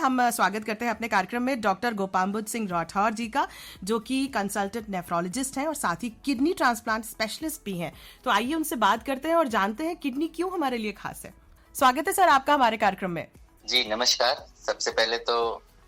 हम स्वागत करते हैं अपने कार्यक्रम में डॉक्टर गोपाम्बुज सिंह राठौर जी का, जो कि कंसल्टेंट नेफ्रोलॉजिस्ट हैं और साथ ही किडनी ट्रांसप्लांट स्पेशलिस्ट भी हैं। तो आइए उनसे बात करते हैं और जानते हैं किडनी क्यों हमारे लिए खास है। स्वागत है सर आपका हमारे कार्यक्रम में। जी नमस्कार। सबसे पहले तो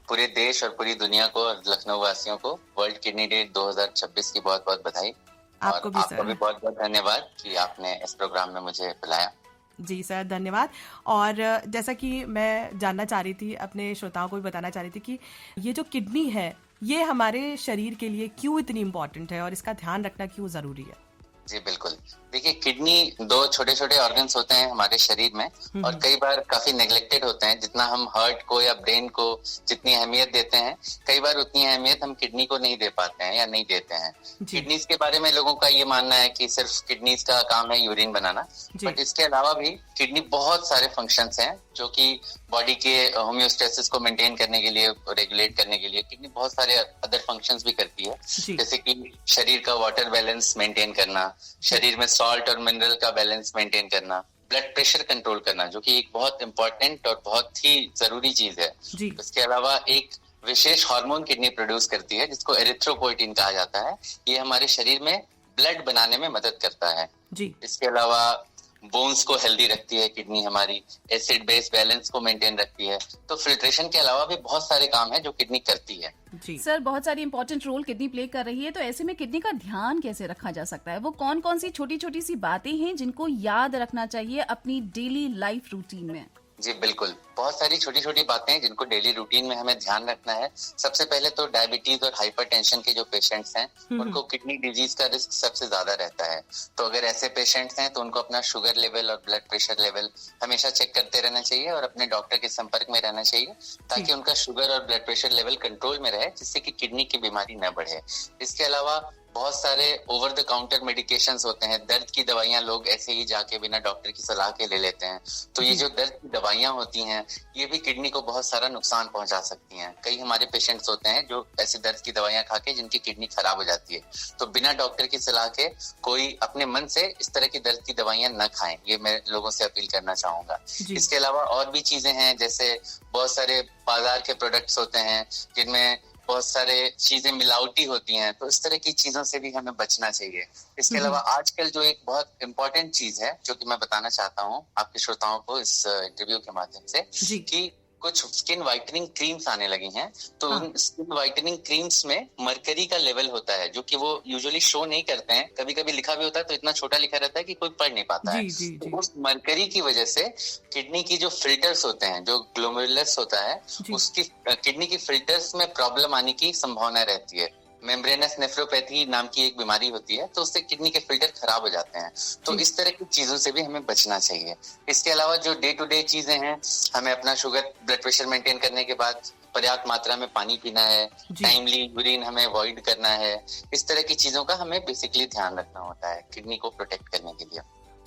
पूरे देश और पूरी दुनिया को और लखनऊ वासियों को वर्ल्ड किडनी डे 2026 की बहुत बहुत बधाई। आपको भी सर। आपको भी बहुत बहुत धन्यवाद कि आपने इस प्रोग्राम में मुझे बुलाया। जी सर, धन्यवाद। और जैसा कि मैं जानना चाह रही थी, अपने श्रोताओं को भी बताना चाह रही थी कि ये जो किडनी है ये हमारे शरीर के लिए क्यों इतनी इम्पोर्टेंट है और इसका ध्यान रखना क्यों जरूरी है। जी बिल्कुल। देखिए, किडनी दो छोटे छोटे ऑर्गन्स होते हैं हमारे शरीर में और कई बार काफी नेग्लेक्टेड होते हैं। जितना हम हार्ट को या ब्रेन को जितनी अहमियत देते हैं, कई बार उतनी अहमियत हम किडनी को नहीं दे पाते हैं या नहीं देते हैं। किडनीज के बारे में लोगों का ये मानना है कि सिर्फ किडनीज का काम है यूरिन बनाना, बट इसके अलावा भी किडनी बहुत सारे फंक्शंस हैं जो कि बॉडी के होम्योस्टेसिस को मेंटेन करने के लिए, रेगुलेट करने के लिए किडनी बहुत सारे अदर फंक्शंस भी करती है। जैसे कि शरीर का वाटर बैलेंस मेंटेन करना, शरीर में सॉल्ट और मिनरल का बैलेंस मेंटेन करना, ब्लड प्रेशर कंट्रोल करना, जो कि एक बहुत इंपॉर्टेंट और बहुत ही जरूरी चीज है। इसके अलावा एक विशेष हार्मोन किडनी प्रोड्यूस करती है जिसको एरिथ्रोपोइटिन कहा जाता है। ये हमारे शरीर में ब्लड बनाने में मदद करता है। इसके अलावा बोन्स को हेल्दी रखती है किडनी, हमारी एसिड बेस बैलेंस को मेंटेन रखती है। तो फिल्ट्रेशन के अलावा भी बहुत सारे काम है जो किडनी करती है। जी सर, बहुत सारी इंपॉर्टेंट रोल किडनी प्ले कर रही है। तो ऐसे में किडनी का ध्यान कैसे रखा जा सकता है? वो कौन कौन सी छोटी छोटी सी बातें हैं जिनको याद रखना चाहिए अपनी डेली लाइफ रूटीन में? जी बिल्कुल, बहुत सारी छोटी छोटी बातें हैं जिनको डेली रूटीन में हमें ध्यान रखना है। सबसे पहले तो डायबिटीज और हाइपरटेंशन के जो पेशेंट्स हैं उनको किडनी डिजीज का रिस्क सबसे ज्यादा रहता है। तो अगर ऐसे पेशेंट्स हैं तो उनको अपना शुगर लेवल और ब्लड प्रेशर लेवल हमेशा चेक करते रहना चाहिए और अपने डॉक्टर के संपर्क में रहना चाहिए ताकि उनका शुगर और ब्लड प्रेशर लेवल कंट्रोल में रहे, जिससे कि किडनी की बीमारी न बढ़े। इसके अलावा बहुत सारे ओवर द काउंटर मेडिकेशंस होते हैं। दर्द की दवाइयां लोग ऐसे ही जाके बिना डॉक्टर की सलाह के ले लेते हैं। तो ये जो दर्द की दवाइयां होती हैं ये भी किडनी को बहुत सारा नुकसान पहुंचा सकती हैं। कई हमारे पेशेंट्स होते हैं जो ऐसे दर्द की दवाइयां खा के जिनकी किडनी खराब हो जाती है। तो बिना डॉक्टर की सलाह के कोई अपने मन से इस तरह की दर्द की दवाइयां न खाएं, ये मैं लोगों से अपील करना चाहूंगा। इसके अलावा और भी चीजें हैं, जैसे बहुत सारे बाजार के प्रोडक्ट्स होते हैं जिनमें बहुत सारे चीजें मिलावटी होती हैं, तो इस तरह की चीजों से भी हमें बचना चाहिए। इसके अलावा आजकल जो एक बहुत इम्पोर्टेंट चीज है जो कि मैं बताना चाहता हूँ आपके श्रोताओं को इस इंटरव्यू के माध्यम से, कि कुछ स्किन व्हाइटनिंग क्रीम्स आने लगी हैं। तो उन स्किन व्हाइटनिंग क्रीम्स में मरकरी का लेवल होता है जो कि वो यूजुअली शो नहीं करते हैं। कभी कभी लिखा भी होता है तो इतना छोटा लिखा रहता है कि कोई पढ़ नहीं पाता है। तो उस मरकरी की वजह से किडनी की जो फिल्टर्स होते हैं, जो ग्लोमेरुलस होता है, उसकी किडनी की फिल्टर्स में प्रॉब्लम आने की संभावना रहती है। मेम्ब्रेनस नेफ्रोपैथी नाम की एक बीमारी होती है, तो उससे किडनी के फिल्टर खराब हो जाते हैं। तो इस तरह की चीजों से भी हमें बचना चाहिए। इसके अलावा जो डे टू डे चीजें हैं, हमें अपना शुगर ब्लड प्रेशर मेंटेन करने के बाद पर्याप्त मात्रा में पानी पीना है, टाइमली यूरिन हमें अवॉइड करना है। इस तरह की चीजों का हमें बेसिकली ध्यान रखना होता है किडनी को प्रोटेक्ट करने के लिए।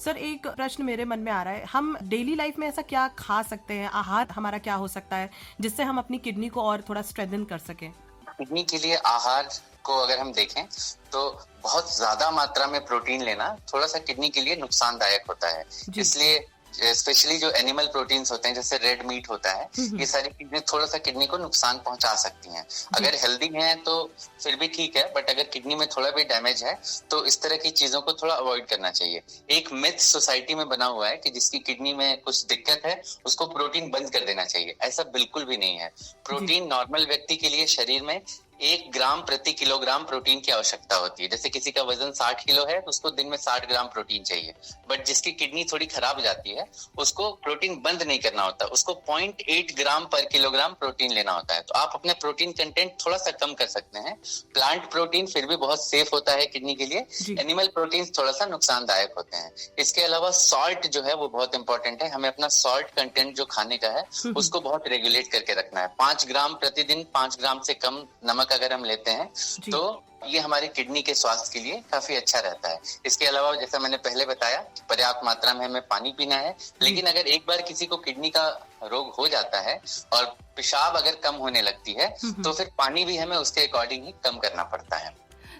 सर, एक प्रश्न मेरे मन में आ रहा है, हम डेली लाइफ में ऐसा क्या खा सकते हैं, आहार हमारा क्या हो सकता है जिससे हम अपनी किडनी को और थोड़ा स्ट्रेंथन कर सकें? किडनी के लिए आहार को अगर हम देखें तो बहुत ज्यादा मात्रा में प्रोटीन लेना थोड़ा सा किडनी के लिए नुकसानदायक होता है। इसलिए स्पेशली जो एनिमल प्रोटीन्स होते हैं, जैसे रेड मीट होता है, ये सारी चीजें थोड़ा सा किडनी को नुकसान पहुंचा सकती हैं। अगर हेल्दी हैं तो फिर भी ठीक है, बट अगर किडनी में थोड़ा भी डैमेज है तो इस तरह की चीजों को थोड़ा अवॉइड करना चाहिए। एक मिथ सोसाइटी में बना हुआ है कि जिसकी किडनी में कुछ दिक्कत है उसको प्रोटीन बंद कर देना चाहिए। ऐसा बिल्कुल भी नहीं है। प्रोटीन नॉर्मल व्यक्ति के लिए शरीर में 1 ग्राम प्रति किलोग्राम प्रोटीन की आवश्यकता होती है। जैसे किसी का वजन 60 किलो है तो उसको दिन में 60 ग्राम प्रोटीन चाहिए। बट जिसकी किडनी थोड़ी खराब हो जाती है उसको प्रोटीन बंद नहीं करना होता, उसको 0.8 ग्राम पर किलोग्राम प्रोटीन लेना होता है। तो आप अपने प्रोटीन कंटेंट थोड़ा सा कम कर सकते हैं। प्लांट प्रोटीन फिर भी बहुत सेफ होता है किडनी के लिए, एनिमल प्रोटीन थोड़ा सा नुकसानदायक होते हैं। इसके अलावा सॉल्ट जो है वो बहुत इंपॉर्टेंट है। हमें अपना सॉल्ट कंटेंट जो खाने का है उसको बहुत रेगुलेट करके रखना है। 5 ग्राम प्रतिदिन, 5 ग्राम से कम नमक अगर हम लेते हैं तो ये हमारी किडनी के स्वास्थ्य के लिए काफी अच्छा रहता है। इसके अलावा जैसा मैंने पहले बताया, पर्याप्त मात्रा में हमें पानी पीना है। लेकिन अगर एक बार किसी को किडनी का रोग हो जाता है और पेशाब अगर कम होने लगती है तो फिर पानी भी हमें उसके अकॉर्डिंग ही कम करना पड़ता है।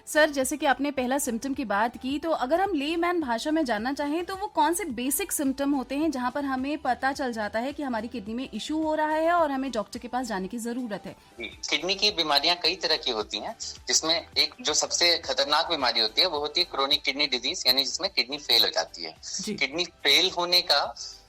सर, जैसे कि आपने पहला सिम्टम की बात की, तो अगर हम लेमैन भाषा में जानना चाहें तो वो कौन से बेसिक सिम्टम होते हैं जहां पर हमें पता चल जाता है कि हमारी किडनी में इशू हो रहा है और हमें डॉक्टर के पास जाने की जरूरत है? किडनी की बीमारियां कई तरह की होती हैं, जिसमें एक जो सबसे खतरनाक बीमारी होती है वो होती है क्रोनिक किडनी डिजीज, यानी जिसमें किडनी फेल हो जाती है। किडनी फेल होने का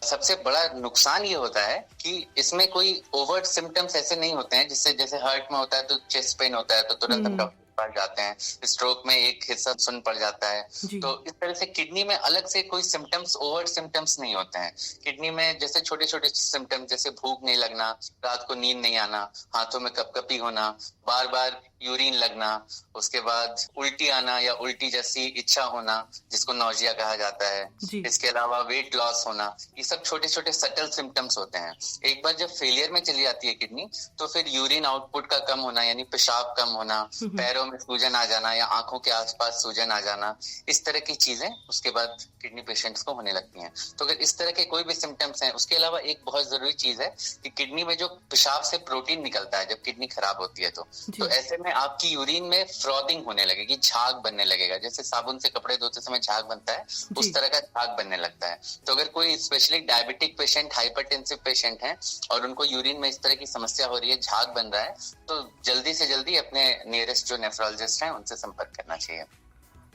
सबसे बड़ा नुकसान ये होता है कि इसमें कोई ओवर्ट सिम्टम्स ऐसे नहीं होते हैं, जिससे जैसे हार्ट में होता है तो चेस्ट पेन होता है तो तुरंत हम डॉक्टर पड़ जाते हैं, स्ट्रोक में एक हिस्सा सुन पड़ जाता है। तो इस तरह से किडनी में अलग से कोई सिम्टम्स, ओवर्ट सिम्टम्स नहीं होते हैं। किडनी में जैसे छोटे छोटे सिम्टम्स, जैसे भूख नहीं लगना, रात को नींद नहीं आना, हाथों में कपकपी होना, बार बार यूरिन लगना, उसके बाद उल्टी आना या उल्टी जैसी इच्छा होना जिसको नौजिया कहा जाता है, इसके अलावा वेट लॉस होना, ये सब छोटे छोटे सटल सिम्टम्स होते हैं। एक बार जब फेलियर में चली जाती है किडनी तो फिर यूरिन आउटपुट का कम होना, यानी पेशाब कम होना, पैरों में सूजन आ जाना या आंखों के आसपास सूजन आ जाना, इस तरह की चीजें उसके बाद किडनी पेशेंट्स को होने लगती हैं। तो अगर इस तरह के कोई भी सिम्टम्स हैं, उसके अलावा एक बहुत जरूरी चीज है कि किडनी में जो पेशाब से प्रोटीन निकलता है जब किडनी खराब होती है तो ऐसे में आपकी यूरिन में फ्रॉदिंग होने लगेगी, झाग बनने लगेगा। जैसे साबुन से कपड़े धोते समय झाग बनता है, उस तरह का झाग बनने लगता है। तो अगर कोई specially diabetic patient, hypertensive patient है और उनको यूरिन में इस तरह की समस्या हो रही है, झाग बन रहा है, तो जल्दी से जल्दी अपने नियरेस्ट जो नेफ्रोलॉजिस्ट हैं उनसे संपर्क करना चाहिए।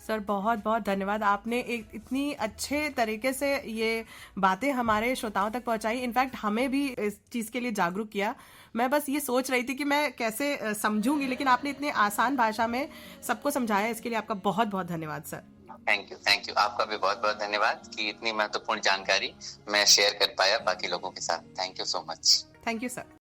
सर, बहुत बहुत धन्यवाद। आपने एक इतनी अच्छे तरीके से ये बातें हमारे श्रोताओं तक पहुंचाई, इनफैक्ट हमें भी इस चीज के लिए जागरूक किया। मैं बस ये सोच रही थी कि मैं कैसे समझूंगी, लेकिन आपने इतने आसान भाषा में सबको समझाया, इसके लिए आपका बहुत बहुत धन्यवाद सर। Thank you. आपका भी बहुत बहुत धन्यवाद कि इतनी महत्वपूर्ण जानकारी मैं शेयर कर पाया बाकी लोगों के साथ। Thank you so much. Thank you sir.